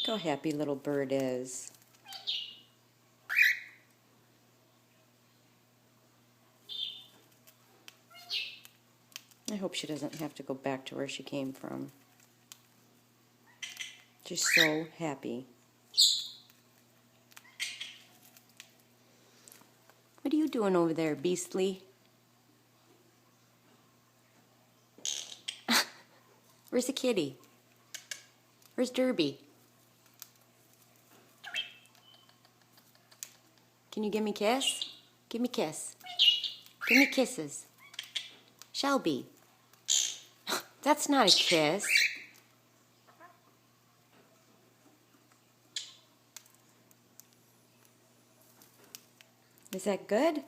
Look how happy little bird is. I hope she doesn't have to go back to where she came from. She's so happy. What are you doing over there, Beastly? Where's the kitty? Where's Derby? Can you give me a kiss? Give me a kiss. Give me kisses. Shelby. That's not a kiss. Is that good?